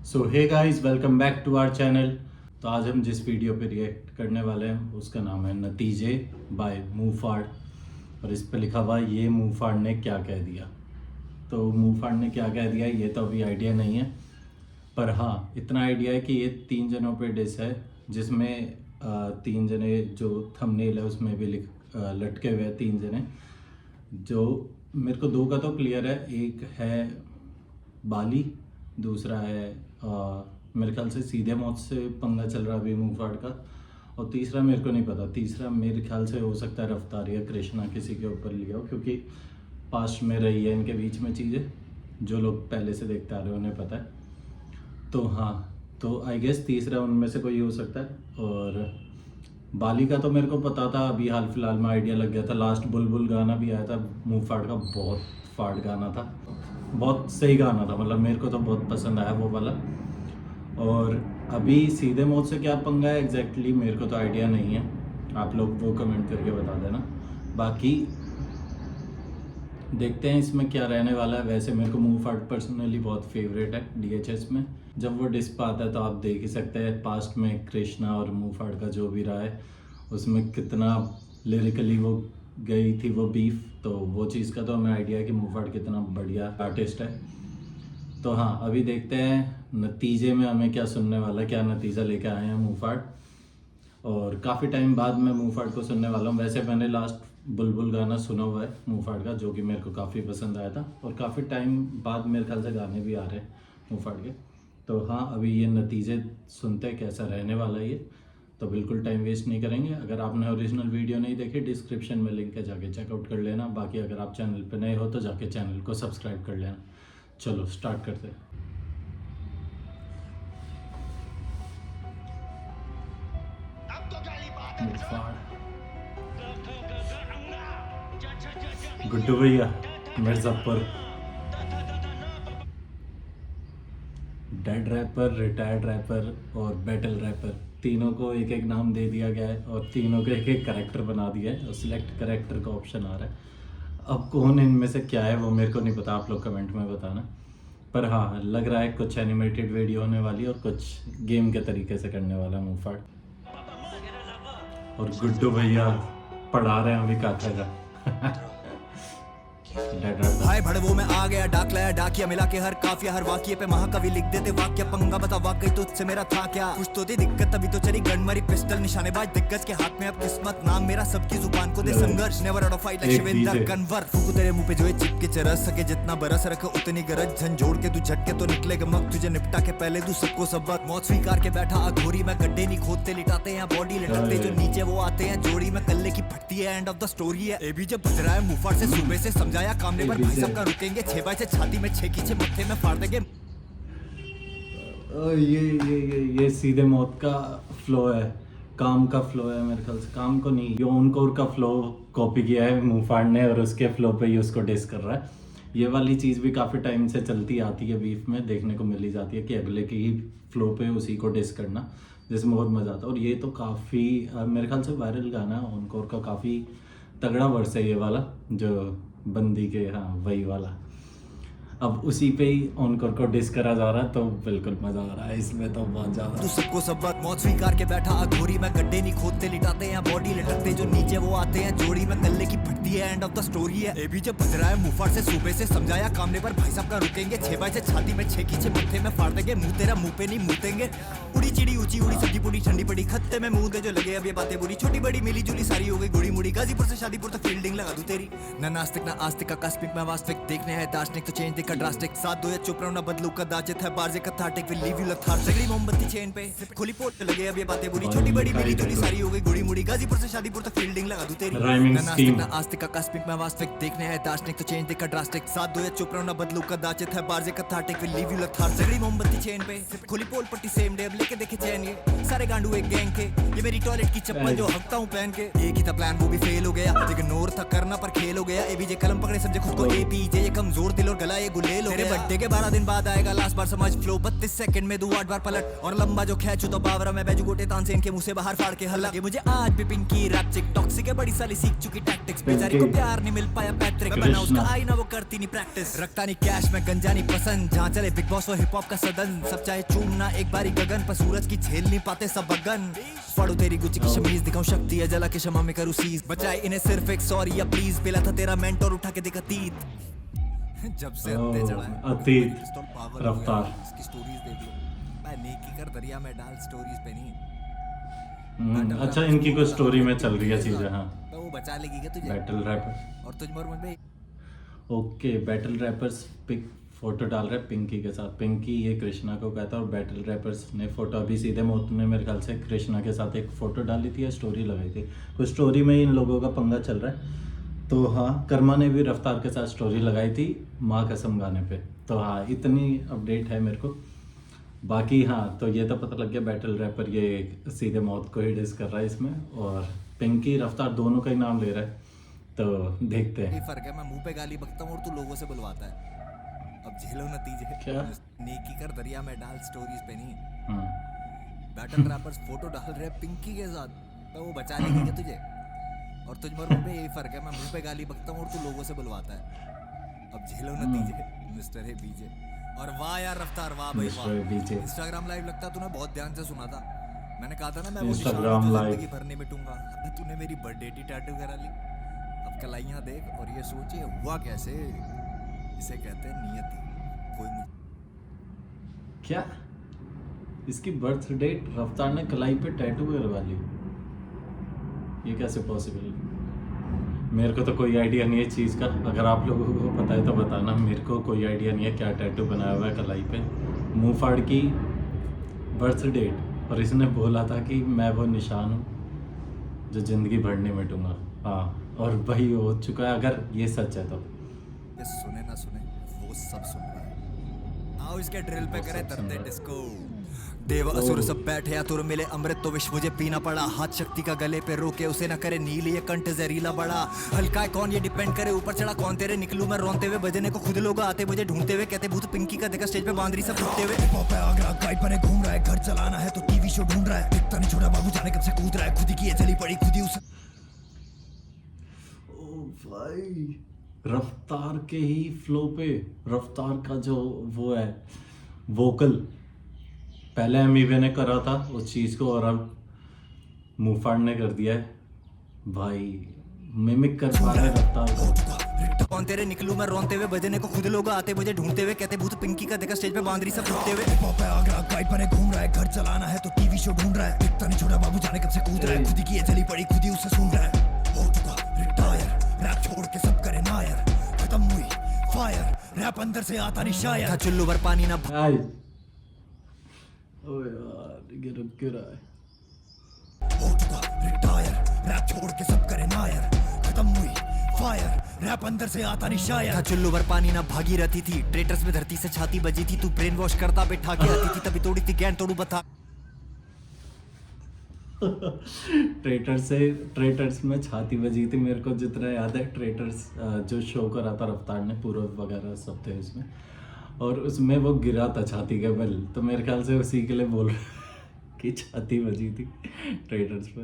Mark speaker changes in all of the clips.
Speaker 1: So hey guys, welcome back to our channel. तो आज हम जिस वीडियो पे रिएक्ट करने वाले हैं उसका नाम है नतीजे बाय मूफाड़। और इस पे लिखा हुआ ये मूफाड़ ने क्या कह दिया। तो मूफाड़ ने क्या कह दिया ये तो अभी आइडिया नहीं है, पर हाँ इतना आइडिया है कि ये 3 जनों पे डिस है, जिसमें 3 जने जो थंबनेल है उसमें भी लटके हुए हैं 3 जने। जो मेरे को 2 का तो क्लियर है, एक है बाली, दूसरा है मेरे ख्याल से सीधे मौत से पंगा चल रहा है अभी मूफाड़ का, और तीसरा मेरे को नहीं पता। तीसरा मेरे ख्याल से हो सकता है रफ्तार या कृष्णा किसी के ऊपर लिया हो, क्योंकि पास्ट में रही है इनके बीच में चीज़ें, जो लोग पहले से देखते आ रहे हैं उन्हें पता है। तो हाँ, तो आई गेस तीसरा उनमें से कोई हो सकता है। और बाली का तो मेरे को पता था, अभी हाल फिलहाल में आइडिया लग गया था। लास्ट बुलबुल गाना भी आया था मूफाड़ का, बहुत फाड़ गाना था, बहुत सही गाना था, मतलब मेरे को तो बहुत पसंद आया वो वाला। और अभी सीधे मौत से क्या पंगा है एग्जैक्टली मेरे को तो आइडिया नहीं है, आप लोग वो कमेंट करके बता देना। बाकी देखते हैं इसमें क्या रहने वाला है। वैसे मेरे को मूफाड़ पर्सनली बहुत फेवरेट है डीएचएस में। जब वो डिस पाता है तो आप देख ही सकते हैं पास्ट में कृष्णा और मूफाड़ का जो भी रहा है उसमें कितना लिरिकली वो गई थी वो बीफ। तो वो चीज़ का तो हमें आइडिया है कि मूफाड़ कितना बढ़िया आर्टिस्ट है। तो हाँ, अभी देखते हैं नतीजे में हमें क्या सुनने वाला है, क्या नतीजा लेके आए हैं मूफाड़। और काफ़ी टाइम बाद मैं मूफाड़ को सुनने वाला हूँ। वैसे मैंने लास्ट बुलबुल गाना सुना हुआ है मूफाड़ का, जो कि मेरे को काफ़ी पसंद आया था, और काफ़ी टाइम बाद मेरे ख्याल से गाने भी आ रहे हैं मूफाड़ के। तो हाँ, अभी ये नतीजे सुनते हैं कैसा रहने वाला है ये। तो बिल्कुल टाइम वेस्ट नहीं करेंगे। अगर आपने ओरिजिनल वीडियो नहीं देखी, डिस्क्रिप्शन में लिंक है, जाके चेकआउट कर लेना। बाकी अगर आप चैनल पे नए हो तो जाके चैनल को सब्सक्राइब कर लेना। चलो स्टार्ट करते हैं। Guddu Bhaiya, Mirzapur, dead rapper, retired rapper और बैटल रैपर, तीनों को एक एक नाम दे दिया गया है और तीनों को एक एक करेक्टर बना दिया है, और सिलेक्ट करेक्टर का ऑप्शन आ रहा है। अब कौन इनमें से क्या है वो मेरे को नहीं पता, आप लोग कमेंट में बताना। पर हाँ, लग रहा है कुछ एनिमेटेड वीडियो होने वाली और कुछ गेम के तरीके से करने वाला मूफाड़। और गुड्डू भैया पढ़ा रहे हैं अभी काका का।
Speaker 2: हाय भड़वों में आ गया डाक लाया डाकिया, मिला के हर काफिया हर वाक्य पे महाकवि लिख देते वाक्य। पंगा बता वाकई तुझसे मेरा था क्या, कुछ तो दे दिक्कत तभी तो चली गनमरी पिस्टल निशानेबाज दिग्गज के हाथ में अब किस्मत। नाम मेरा सबकी जुबान को दे संघर्ष, never out of fight like Shivendra Kanwar. फूकू तेरे मुंह पे जो है चिपके चरस सके, जितना बरस रखे उतनी गरज। झंझोड़ के तू झटके तो निकलेगा मग, तुझे निपटा के पहले तू सबको सबक। मौत स्वीकार के बैठा अधूरी में, गड्ढे नहीं खोदते लिटाते हैं बॉडी लटकते जो नीचे वो आते हैं जोड़ी में। कल्ले की फटती है एंड ऑफ द स्टोरी है। ए भी जब बज रहा है मूफाड़ से सुबह से समझाया कामने पर, भाई सबका रुकेंगे 6 बाय से छाती में 6 की 6 मत्थे में फाड़ देंगे।
Speaker 1: ये सीधे मौत का फ्लो है, काम का फ्लो है मेरे ख्याल से। काम को नहीं, ये ऑनकोर का फ्लो कॉपी किया है मूफाड़ ने और उसके फ्लो पे ही उसको डिस कर रहा है। ये वाली चीज़ भी काफ़ी टाइम से चलती आती है बीफ में, देखने को मिल ही जाती है कि अगले के ही फ्लो पे उसी को डिस करना, जिसमें बहुत मज़ा आता है। और ये तो काफ़ी मेरे ख्याल से वायरल गाना है ऑनकोर का, काफ़ी तगड़ा वर्स है ये वाला, जो बंदी के, हाँ वही वाला। अब उसी पे ही ऑनकोर को डिस करा जा रहा है, तो बिल्कुल मजा आ रहा है इसमें तो बहुत ज्यादा।
Speaker 2: तू सबको सबक, मौत स्वीकार के बैठा अधूरी में, गड्ढे नहीं खोदते लिटाते हैं बॉडी लटकते जो नीचे वो आते हैं जोड़ी में। कल्ले की फटती है एंड ऑफ द स्टोरी है। ए भी जब बज रहा है मूफाड़ से सुबह से समझाया कामने पर, भाई साहब का रुकेंगे 6 बाय से छाती में 6 की 6 मत्थे में फाड़ देंगे। मुंह तेरा मुंह पे नहीं मुतेंगे। उड़ी चिड़ी ऊंची उड़ी सब्जी पूरी ठंडी पड़ी खत्ते में मुंह दे जो लगे अब ये बातें बुरी। छोटी बड़ी मिली जुली सारी हो गई गुड़ी मुड़ी, गाजीपुर से शादीपुर तक फील्डिंग लगा दूं तेरी। ना नास्तिक ना आस्तिक आकस्मिक मैं वास्तविक, देखने है दार्शनिक तो चेंज देखा ड्रास्टिक। साथ दो या चुप रहो ना बदलू कदाचित है बार्जे cathartic, will leave you lethargic. सगड़ी मोमबत्ती चेन पे खोली पोट लगे अब ये बातें बुरी। छोटी बड़ी मिली जुली सारी हो गई गुड़ी मुड़ी, गाजीपुर से शादीपुर तक फील्डिंग लगा दूं तेरी। ना नास्तिक ना आस्तिक आकस्मिक मैं वास्तविक, देखने है दार्शनिक तो चेंज देखा ड्रास्टिक। साथ दो या चुप रहो ना बदलू कदाचित है बार्जे cathartic, will leave you lethargic. सगड़ी मोमबत्ती चेन पे खोली पोल पट्टी सेम डे, अब लेके देखे चैन ये सारे गांडू एक गैंग के। ये मेरी टॉयलेट की चप्पल जो हकता हूँ पहन के। एक ही था प्लान वो भी फेल हो गया, इग्नोर था करना पर खेल हो गया। एबीजे कलम पकड़े समझे खुद को एपीजे, ये कमजोर दिल और गला ये गुलेल हो तेरे बर्थडे के 12 दिन बाद आएगा लास्ट बार समझ फ्लो 32 सेकंड में दू 8 बार पलट और लंबा जो खैचू तो बावरा मैं बैजू गोटे तानसेन के मुंह से बाहर फाड़ के हल्ला ये मुझे आज भी पिंकी रैप चिक टॉक्सिक है बड़ी साली सीख चुकी टैक्टिक्स बेचारी को प्यार नहीं मिल पाया पैट्रिक बना उसका आई ना वो करती नहीं प्रैक्टिस रखता नहीं कैश में गंजा नहीं पसंद जहाँ चले बिग बॉस और हिप हॉप का सदन सब चाहे चूमना एक बारी गगन पर सूरज की झेल नहीं पाते सब बगन फाड़ू तेरी गुच्ची की शमीज दिखाऊं शक्ति है जला के क्षमा में करूं सीज बचाए इन्हें सिर्फ एक सॉरी या प्लीज पिला था तेरा मेंटोर उठा के देख अतीत जब से अंधे चढ़ा है
Speaker 1: अतीत रफ्तार
Speaker 2: इसकी स्टोरीज देख लो मैं नेकी कर दरिया में डाल स्टोरीज पे नहीं
Speaker 1: अच्छा इनकी कोई स्टोरी में चल रही है चीजें हाँ
Speaker 2: तो वो बचा लेगी क्या तुझे
Speaker 1: बैटल रैपर
Speaker 2: और तुझ मर में
Speaker 1: okay battle rappers pic photo डाल रहे हैं पिंकी के साथ पिंकी ये कृष्णा को कहता है और बैटल रैपर्स ने फोटो अभी सीधे मोत ने मेरे ख्याल से कृष्णा के साथ एक फोटो डाली थी या स्टोरी लगाई थी कुछ स्टोरी में इन लोगों का पंगा चल रहा है तो हाँ कर्मा ने भी रफ्तार के साथ स्टोरी लगाई थी माँ कसम गाने पे तो हाँ इतनी अपडेट है मेरे को बाकी हाँ तो ये तो पता लग गया बैटल रैपर ये सीधे मौत को ही डिस कर रहा है इसमें और पिंकी रफ्तार दोनों का ही नाम ले रहा है तो देखते हैं
Speaker 2: फर्क है मैं मुंह पे गाली बकता हूँ और तू लोगों से बुलवाता है अब झेलो नतीजे
Speaker 1: क्या
Speaker 2: नेकी कर दरिया में डाल स्टोरीज पे नहीं बैटल रैपर्स फोटो डाल रहे पिंकी के साथ तो वो बचा लेगी क्या तुझे और तुझ पर मुंह पे यही फर्क है मैं मुंह पे गाली बकता हूँ और तू लोगों से बुलवाता है अब झेलो नतीजे मिस्टर है बीजे और वाह यार रफ्तार वाह भाई वाह इंस्टाग्राम लाइव लगता तूने बहुत ध्यान से सुना था मैंने कहा था ना मैं वो
Speaker 1: इंस्टाग्राम लाइव
Speaker 2: जिंदगी भर नहीं मिटूंगा तूने मेरी बर्थडे की टैटू करा ली अब कलाइयां देख और ये सोचिए हुआ कैसे इसे कहते हैं नियति कोई
Speaker 1: क्या इसकी बर्थ डेट रफ्तार ने कलाई पे टैटू करवा ली ये कैसे पॉसिबल मेरे को तो कोई आइडिया नहीं है चीज़ का अगर आप लोगों को पता है तो बताना मेरे को कोई आइडिया नहीं है क्या टैटू बनाया हुआ है कलाई पे मुंह फाड़ की बर्थ डेट और इसने बोला था कि मैं वो निशान हूँ जो ज़िंदगी भर नहीं मिटूंगा हाँ और वही हो चुका है अगर ये सच है तो
Speaker 2: ये सुने ना सुने वो सब सुन रहा है आओ इसके ड्रिल पे करे तरते डिस्को देव असुर सब बैठे तुर मिले अमृत तो विश्व मुझे पीना पड़ा हाथ शक्ति का गले पे रोके उसे ना करे नील ये कंठ जहरीला बड़ा हल्का है कौन ये डिपेंड करे ऊपर चढ़ा कौन तेरे निकलूं मैं रोते हुए बजने को खुद लोग आते मुझे ढूंढते हुए कहते भूत पिंकी का देखा स्टेज पे बांदरी सब रुकते हुए पे आगरा गाइड पर घूम रहा है घर चलाना है तो टीवी शो ढूंढ रहा है दिखता नहीं छोटा बाबू जाने कब से कूद रहा है खुद ही की चली पड़ी खुद ही उसे
Speaker 1: ओ भाई रफ्तार के ही फ्लो पे रफ्तार का जो वो है वोकल पहले एमईवे ने करा था उस चीज़ को और अब मुफाड़ ने कर दिया है भाई मिमिक कर पा रहा है रफ्तार को
Speaker 2: कौन तेरे निकलूं मैं रोते हुए बजने को खुद लोग आते मुझे ढूंढते हुए कहते भूत पिंकी का देखा स्टेज पे बांदरी सब रुकते हुए पे आगरा गाइड पर घूम रहा है घर चलाना है तो टीवी शो ढूंढ रहा है दिखता नहीं छोटा बाबू जाने कब से कूद रहा है खुद ही की चली पड़ी खुद ही उसे सुन रहा है हो चुका रिटायर रैप छोड़ के सब करे नायर खत्म हुई फायर रैप अंदर से आता नहीं शायर चुल्लू भर पानी ना
Speaker 1: ओ यार ये रुक क्यों रहा है
Speaker 2: हो चुका रिटायर रैप छोड़ के सब करे नायर खत्म हुई फायर रैप अंदर से आता नहीं शायर चुल्लू भर पानी ना भागी रहती थी ट्रेटर्स में धरती से छाती बजी थी तू ब्रेन वॉश करता बैठा के आती थी तभी तोड़ी थी ज्ञान तोड़ू बता
Speaker 1: ट्रेटर्स में छाती बजी थी मेरे को जितना याद है ट्रेटर्स जो शो करा था रफ्तार ने पूर्व वगैरह सब थे उसमें और उसमें वो गिरा था छाती के बल तो मेरे ख्याल से उसी के लिए बोल रहा कि छाती बजी थी ट्रेडर्स पे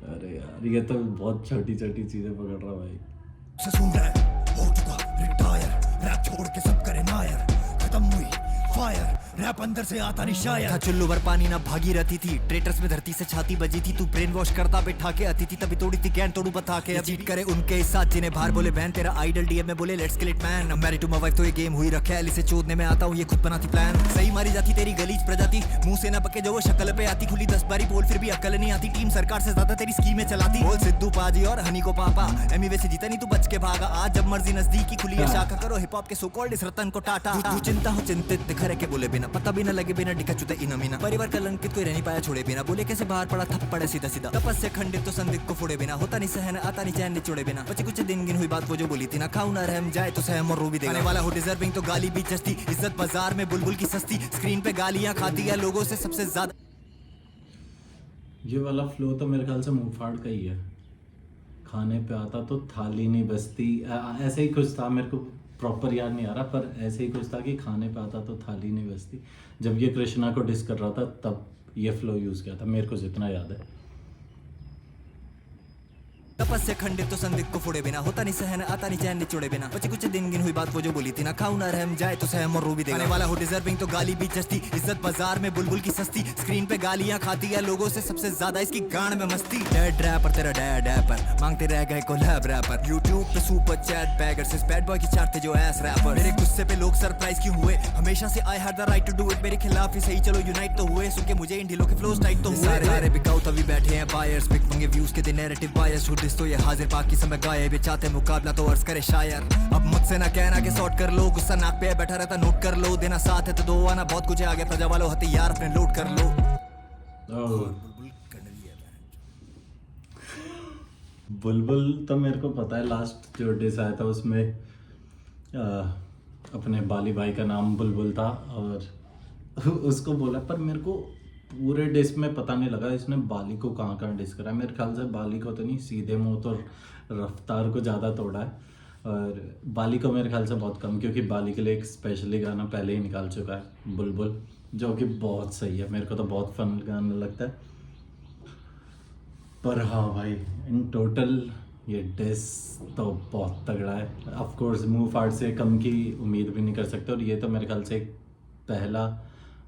Speaker 1: अरे यार ये तो बहुत छोटी छोटी चीजें पकड़ रहा भाई
Speaker 2: सुन रहा है हो चुका रिटायर रैप छोड़ के सब करे नायर खत्म हुई फायर रैप अंदर से आता नहीं शायर चुल्लू भर पानी ना भागी रहती थी ट्रेटर्स में धरती से छाती बजी थी तू ब्रेन वॉश करता बैठा के आती थी तभी तोड़ी थी ज्ञान तोड़ू बता के चीट करे उनके साथ जिन्हें बाहर बोले बहन तेरा आइडल डीएम में बोले let's kill it man married to my wife तो ये गेम हुई रखे एली से चोदने में आता हूँ ये खुद बनाती प्लान सही मारी जाती तेरी गलीज प्रजाति मुंह से ना पके जो वो शक्ल पे आती खुली 10 बारी बोल फिर भी अकल नहीं आती टीम सरकार से ज्यादा तेरी स्कीमें चलाती बोल सिद्धू पाजी और हनी को पापा एमी वैसे जीता नहीं तू बच के भागा आज जब मर्जी नजदीकी खुली है शाखा करो हिप हॉप के सो कॉल्ड इस रतन को टाटा तू चिंता हो चिंतित दिखरे के बोले बिना पता भी ना लगे बिना डिका चुता इना मीना परिवार कलंकित कोई रह नहीं पाया छोड़े बिना बोले कैसे बाहर पड़ा थप्पड़ सीधा सीधा तपस्या खंडित तो संदिग्ध को फोड़े बिना होता नहीं सहन आता नहीं चैन निचोड़े बिना बचे कुछ दिन गिन हुई बात वो जो बोली थी ना खाऊं ना रहम जाए तो सहम और रो भी देने वाला हो डिजर्विंग तो गाली भी जस्ती इज्जत बाजार में बुलबुल की सस्ती स्क्रीन पे गालियां खाती है लोगों से सबसे ज्यादा
Speaker 1: ये वाला फ्लो तो मेरे ख्याल से मुंहफाड़ का ही है खाने पे आता तो थाली नहीं बसती ऐसे ही कुछ था मेरे को प्रॉपर याद नहीं आ रहा, पर ऐसे ही कुछ था कि खाने पे आता तो थाली नहीं बचती। जब ये कृष्णा को डिस कर रहा था तब ये फ्लो यूज़ किया था, मेरे को जितना याद है।
Speaker 2: तपस्या खंडित तो संदिग्ध को फोड़े बिना, होता नहीं सहन आता नहीं चैन निचोड़े बिना। बचे कुछ दिन गिन हुई बात वो जो बोली थी ना, खाऊं ना रहम जाए तो सहम और रो भी देगा। आने वाला हो डिजर्विंग तो गाली भी जस्ती, इज्जत बाजार में बुलबुल की सस्ती। स्क्रीन पे गालियां खाती है लोगों से सबसे ज्यादा इसकी गांड में मस्ती। डेड रैपर तेरा डैड रैपर, मांगते रह गए कोलैब रैपर। यूट्यूब पे सुपर चैट बैगर से बैड बॉय की चाटते जो एस रैपर। मेरे गुस्से पे लोग सरप्राइज क्यों हुए, हमेशा से I had the right to do it. मेरे खिलाफ ही सही चलो यूनाइट तो हुए, सुन के मुझे इन ढीलों के फ्लोज टाइट तो हुए। सारे बिकाऊ तभी बैठे हैं बायर्स, बिक मंगे व्यूज के दिन नैरेटिव बायर्स। हु डिस तो ये हाजिर पाक की समय गाये बेचाते मुकाबला तो अर्ज करे शायर। अब मुझसे ना कहना कि सॉर्ट कर लो, गुस्सा नाक पे बैठा रहता नोट कर लो। देना साथ है तो दो, आना बहुत कुछ है आगे, प्रजा वालों हथियार अपने लोड कर लो।
Speaker 1: बुलबुल तो मेरे को पता है, लास्ट जो डिस आया था उसमें अपने बाली भाई का नाम बुलबुल था और उसको बोला, पर मेरे को पूरे डिस में पता नहीं लगा इसने बाली को कहाँ कहाँ डिस करा है। मेरे ख्याल से बाली को तो नहीं, सीधे मुंह तो रफ्तार को ज़्यादा तोड़ा है, और बाली को मेरे ख्याल से बहुत कम, क्योंकि बाली के लिए एक स्पेशली गाना पहले ही निकाल चुका है बुलबुल, जो कि बहुत सही है, मेरे को तो बहुत फन गाना लगता है। पर हाँ भाई, इन टोटल ये डिस तो बहुत तगड़ा है। ऑफ कोर्स मुंह फाड़ से कम की उम्मीद भी नहीं कर सकते, और ये तो मेरे ख्याल से एक पहला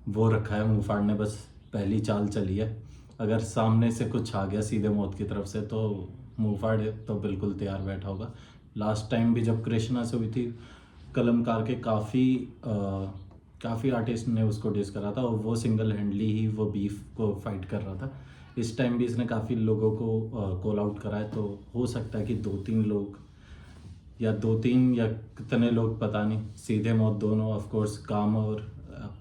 Speaker 1: वो रखा है मुंह फाड़ ने, बस पहली चाल चली है। अगर सामने से कुछ आ गया सीधे मौत की तरफ से तो मुंह फाड़ तो बिल्कुल तैयार बैठा होगा। लास्ट टाइम भी जब कृष्णा से हुई थी, कलमकार के काफ़ी आर्टिस्ट ने उसको डिस करा था, और वो सिंगल हैंडली ही वो बीफ को फाइट कर रहा था। इस टाइम भी इसने काफ़ी लोगों को कॉल आउट करा है, तो हो सकता है कि 2-3 लोग या 2-3 या कितने लोग पता नहीं, सीधे मौत दोनों ऑफ कोर्स काम और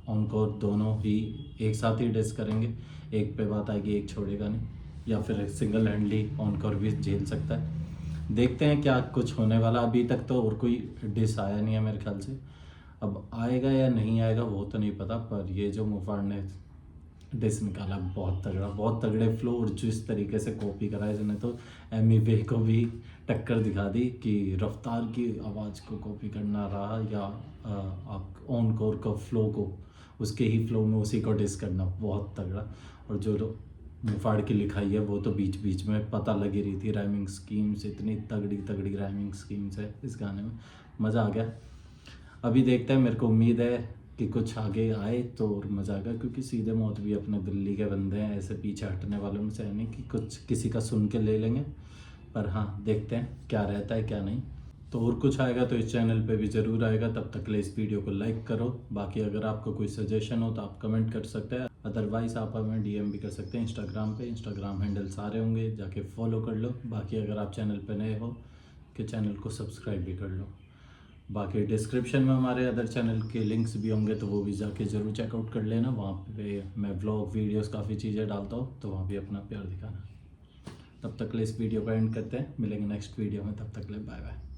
Speaker 1: ऑनकोर दोनों ही एक साथ ही डिस करेंगे। एक पे बात आएगी, एक छोड़ेगा नहीं, या फिर सिंगल हैंडली ऑनकोर भी झेल सकता है। देखते हैं क्या कुछ होने वाला। अभी तक तो और कोई डिस आया नहीं है मेरे ख्याल से, अब आएगा या नहीं आएगा वो तो नहीं पता, पर ये जो मुफाड़ ने डिस निकाला बहुत तगड़ा, बहुत तगड़े फ्लो, और जिस तरीके से कॉपी करा है इसने तो एमी वे को भी टक्कर दिखा दी कि रफ्तार की आवाज़ को कॉपी करना रहा या आप ऑन कोर का फ्लो को उसके ही फ्लो में उसी को डिस करना, बहुत तगड़ा। और जो मुफाड़ की लिखाई है वो तो बीच बीच में पता लगी रही थी, राइमिंग स्कीम्स इतनी तगड़ी तगड़ी राइमिंग स्कीम्स है इस गाने में, मज़ा आ गया। अभी देखते हैं, मेरे को उम्मीद है कि कुछ आगे आए तो और मज़ा आएगा, क्योंकि सीधे मौत भी अपने दिल्ली के बंदे हैं, ऐसे पीछे हटने वालों में से है नहीं कि कुछ किसी का सुन के ले लेंगे। पर हाँ, देखते हैं क्या रहता है क्या नहीं। तो और कुछ आएगा तो इस चैनल पे भी ज़रूर आएगा। तब तक के लिए इस वीडियो को लाइक करो। बाकी अगर आपको कोई सजेशन हो तो आप कमेंट कर सकते हैं, अदरवाइज़ आप हमें डीएम भी कर सकते हैं इंस्टाग्राम पे। इंस्टाग्राम हैंडल सारे होंगे, जाके फॉलो कर लो। बाकी अगर आप चैनल पे नए हो कि चैनल को सब्सक्राइब भी कर लो। बाकी डिस्क्रिप्शन में हमारे अदर चैनल के लिंक्स भी होंगे, तो वो भी जाके ज़रूर चेकआउट कर लेना। वहाँ पे मैं व्लॉग वीडियोस काफ़ी चीज़ें डालता हूँ, तो वहाँ भी अपना प्यार दिखाना। तब तक के लिए इस वीडियो को एंड करते हैं, मिलेंगे नेक्स्ट वीडियो में। तब तक के लिए बाय बाय।